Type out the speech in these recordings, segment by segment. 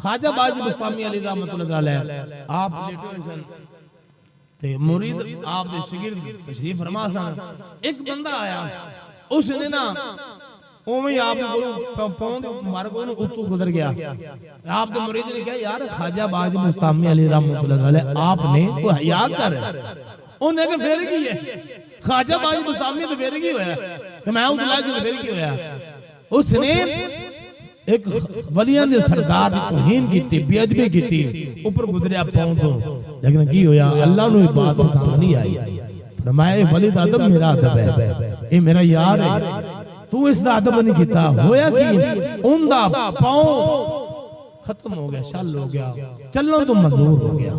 خواجہ باجی بستامی علی رحمت اللہ علیہ آپ لیٹے ہوئے سن تے مرید آپ دے شاگرد تشریف فرما سن ایک بندہ آیا اس نے نا اوویں آپ کو پاؤں مار کو اتو گزر گیا آپ کے مرید نے کہا یار خواجہ باجی بستامی علی رحمت اللہ علیہ آپ نے کوئی حیا کر انہوں نے کہ پھر کی ہے خواجہ باجی بستامی تو پھر کی ہویا کہ میں ہوں دلائے جو پھر کی ہویا اس نے ایک ولیان دے سردار دی توہین کی بے ادبی کی اوپر گزریا پاؤں تو لیکن کی ہویا اللہ نے بات پسند نہیں آئی فرمایا ولی دا ادب میرا ادب ہے اے میرا یار ہے تو اس دا ادب نہیں کیتا ہویا کی ان دا پاؤں ختم ہو گیا شل ہو گیا چلنا تو مزور ہو گیا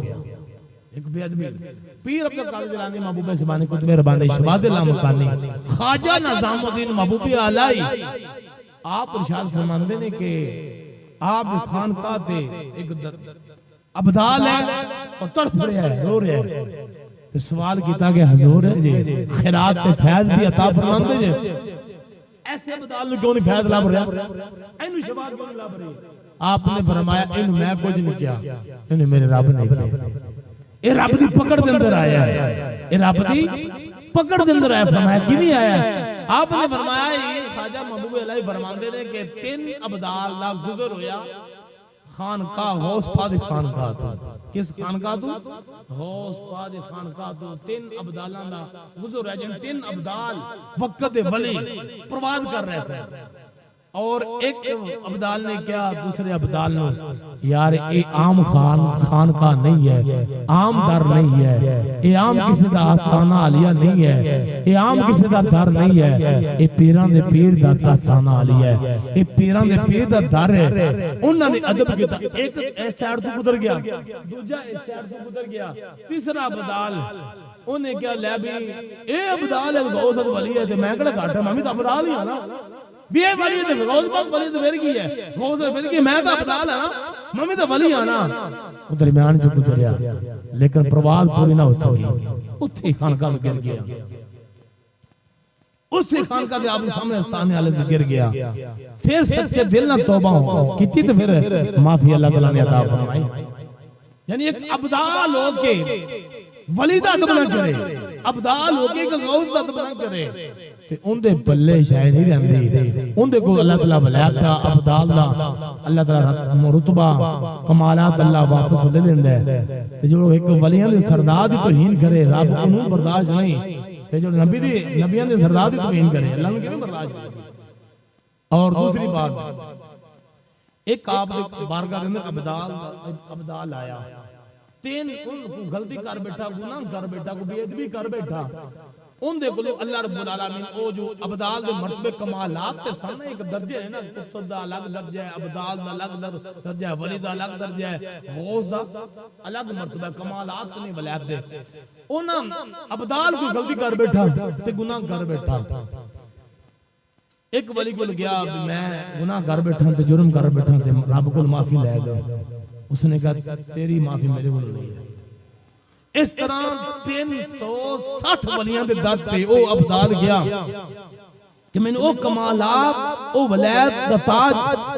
ایک بے ادبی پیر عبد القادر جیلانی محبوب زبانی کتب ربانی شباد اللہ مکانی خواجہ نظام الدین محبوبی آلائی آپ ارشاد فرماندے نے کہ آپ خانقاہ تے ایک ابدال ہے اور تڑپ رہے ہیں رو رہے ہیں تو سوال کیتا کہ حضور ہے جی خیرات تے فیض بھی عطا فرماندے جی ایسے ابدال کیوں نہیں فیض لاب رہے اینو شباد کیوں نہیں لاب رہے آپ نے فرمایا اینو میں کچھ نہیں کیا اینو میرے رب نے کیا اے رب دی پکڑ دے اندر آیا ہے اے رب دی پکڑ دے اندر آیا فرمایا کیویں آیا ہے آپ نے فرمایا یہ خواجہ محبوب الہی فرماندے نے کہ 3 ابدال دا گزر ہویا خانقاہ غوث پاک دی خانقاہ تو کس خانقاہ تو غوث پاک دی خانقاہ تو 3 ابدالاں دا گزر ہویا جن 3 ابدال وقت دے ولی پرواز کر رہے ہیں اور ایک ابدال نے کیا دوسرے ابدال نے یار اے عام خانقاہ نہیں ہے عام در نہیں ہے اے عام کسی دا آستانہ عالیہ نہیں ہے اے عام کسی دا در نہیں ہے اے پیران دے پیر دا آستانہ عالیہ ہے اے پیران دے پیر دا در ہے انہوں نے ادب کیتا ایک ایس سائڈ تو گزر گیا دوجہ ایس سائڈ تو گزر گیا تیسرا ابدال انہیں کیا لے بھی اے ابدال ہے غوث ولی ہے تے میں کڑا گھاٹا میں بھی تو ابدال ہی آنا بھی اے ولی ہے غوث پاک ولی تو پھر کی ہے غوث پھر کی میں تو ابدال ہے نا میں بھی تو ولی آنا وہ درمیان جو گزریا لیکن پرواز پوری نہ ہو سکی اتھی خانقاہ میں گر گیا اس سے خانقاہ دے آپ سامنے استانے والے سے گر گیا پھر سچے دل نہ توبہ ہو کتنی تو پھر معافی اللہ تعالیٰ نے عطا فرمائی یعنی ایک ابدال ہو کے ولی دا ادب نہ کرے ابدال ہو کے غوث دا ادب نہ کرے تے ان دے بلے شاید نہیں رہندی ان دے کو اللہ تعالیٰ ولایت دا ابدال دا اللہ تعالیٰ رتبہ کمالات اللہ واپس لے لیندے تے جو ایک ولیاں دے سردار دی توہین کرے رب انہوں برداشت نہیں تے جو نبیاں دے سردار دی توہین کرے اللہ نے کیوں برداشت نہیں اور دوسری بات ایک آپ دے بارگاہ دے اندر ابدال آیا 3 ان غلطی کر بیٹھا گناہ کر بیٹھا کو بے ادبی کر بیٹھا ان دے کلو اللہ رب العالمین او جو ابدال دے مرتبے کمالات تے سامنے ایک درجہ ہے نا قطب دا الگ درجہ ہے ابدال دا الگ درجہ ہے ولی دا الگ درجہ ہے غوث دا الگ مرتبہ کمالات نے ولایت دے انہاں ابدال کو غلطی کر بیٹھا تے گناہ کر بیٹھا ایک ولی کو گیا میں گناہ کر بیٹھا تے جرم کر بیٹھا تے رب کو معافی لے گیا اس نے کہا تیری معافی میرے کو نہیں ہے اس طرح 360 ولیاں دے در تے او ابدال گیا کہ میں نے او کمالات او ولایت دا تاج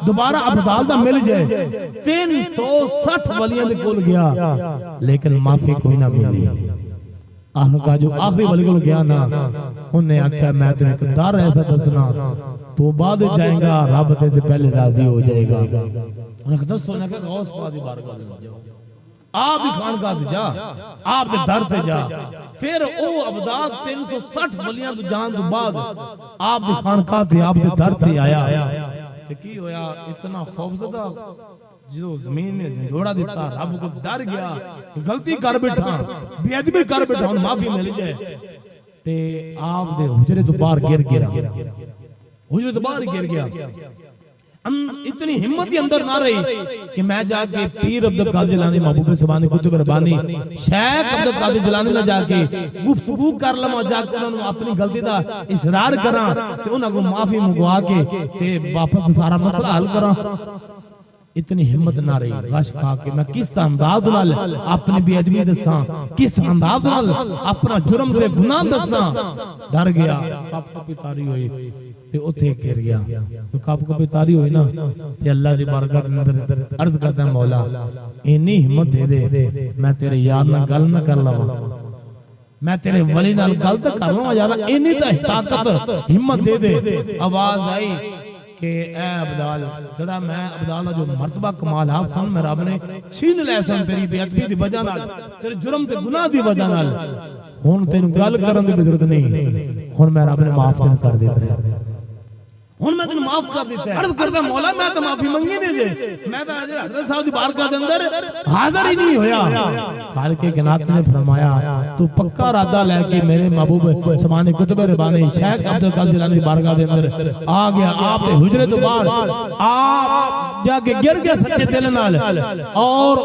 دوبارہ ابدال دا مل جائے 360 ولیاں دے کول گیا لیکن معافی کوئی نہ ملی کا جو آخری ولی کو گیا نا انہوں نے آکھا میں تمہیں ایک دار ایسا دسنا تو بعد جائیں گا رب تے پہلے راضی ہو جائے گا انہوں نے کہا دسو نے کہا غوث پاک دی بارگاہ میں جاؤ آپ دی خانقاہ تے جا آپ دے در تے جا پھر او ابدال 360 ولیاں تو جان تو بعد آپ دی خانقاہ تے آپ دے در تے آیا تے کی ہویا اتنا خوفزدہ جو زمین نے جھوڑا دیتا رب کو ڈر گیا غلطی کر بیٹھا بے ادبی کر بیٹھا ان معافی مل جائے تے آپ دے حجرے تو باہر گر گیا حجرے تو باہر گر گیا اتنی ہمت ہی اندر نہ رہی کہ میں جا کے پیر عبد القادر جیلانی محبوب زبانی کتب ربانی شیخ عبد القادر جیلانی نے جا کے گفتگو کر لما جا کے انہوں اپنی غلطی دا اصرار کراں تے انہاں کو معافی منگوا کے تے واپس سارا مسئلہ حل کراں اتنی ہمت نہ رہی غش کھا کے میں کس انداز نال اپنی بے ادبی دساں کس انداز نال اپنا جرم تے گناہ دساں ڈر گیا پاپ پتاری ہوئی تے اوتھے گر گیا کب کبھی تاری ہوئی نا تے اللہ دی بارگاہ دے اندر عرض کرتا ہے مولا اینی ہمت دے دے میں تیرے یار نہ گل نہ کر لواں میں تیرے ولی نال گل تے کر لواں یار اینی تے طاقت ہمت دے دے آواز آئی کہ اے عبدال جڑا میں عبداللہ جو مرتبہ کمالات سن میں رب نے چھین لے سن تیری بے ادبی دی وجہ نال تیرے جرم تے گناہ دی وجہ نال ہن تینوں گل کرن دی ضرورت نہیں ہن میں رب نے معاف تین کر دیتا ہے ہن میں تینوں معاف کر دیتا ہے عرض کرتا مولا میں تو معافی منگی نہیں دے میں تو حضرت صاحب دی بارگاہ دے اندر حاضر ہی نہیں ہویا خالق کائنات نے فرمایا تو پکا ارادہ لے کے میرے محبوب سبحان کتب ربانی شیخ عبد القادر جیلانی دی بارگاہ دے اندر آ گیا آپ دے حجرے تو باہر آپ جا کے گر گیا سچے دل نال اور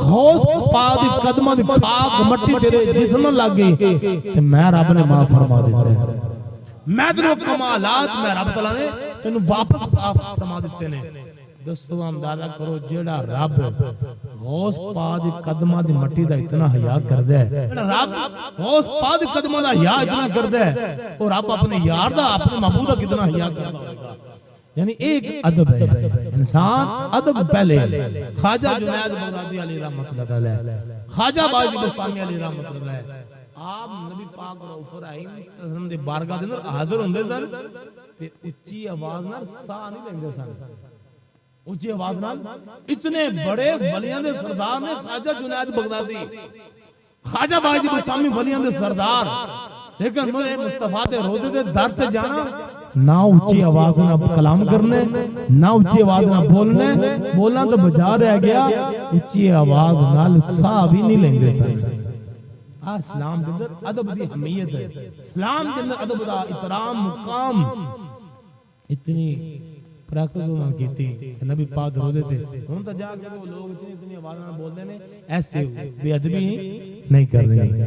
غوث پاک دی قدماں دی خاک مٹی تیرے جسم لگ گئی تے میں رب نے معاف فرما دیتا ہے میں تینوں کمالات میں رب تعالیٰ نے تینوں واپس فرما دیتے ہیں دوستو اندازہ کرو جیڑا رب غوث پاک دی قدماں دی مٹی دا اتنا حیا کردا ہے جیڑا رب غوث پاک دی قدماں دا حیا اتنا کردا ہے اور رب اپنے یار دا اپنے محبوب دا کتنا حیا کردا ہوگا یعنی ایک ادب ہے انسان ادب پہلے خواجہ جنید بغدادی علیہ رحمۃ اللہ تعالی خواجہ باجی بستانی علیہ رحمۃ اللہ علیہ آپ نبی پاک رؤوف الرحیم صلی اللہ علیہ وسلم دے بارگاہ دے اندر حاضر ہوندے سن تے اونچی آواز نال سا نہیں لیندے سن اونچی آواز نال اتنے بڑے ولیاں دے سردار نے خواجہ جنید بغدادی خواجہ باجی بستانی ولیاں دے سردار لیکن مجھے مصطفیٰ دے روزے دے در تے جانا نہ اونچی آواز نہ کلام کرنے نہ اونچی آواز نہ بولنے بولنا تو بجا رہ گیا اونچی آواز نال سا بھی نہیں لیندے سن اسلام دے اندر ادب دی اہمیت ہے اسلام دے اندر ادب دا احترام مقام اتنی پریکٹس انہوں نے کیتی نبی پاک روزے تھے ہن تو جا کے وہ لوگ اتنی آواز نال بول دے نے ایسے بے ادبی نہیں کر رہے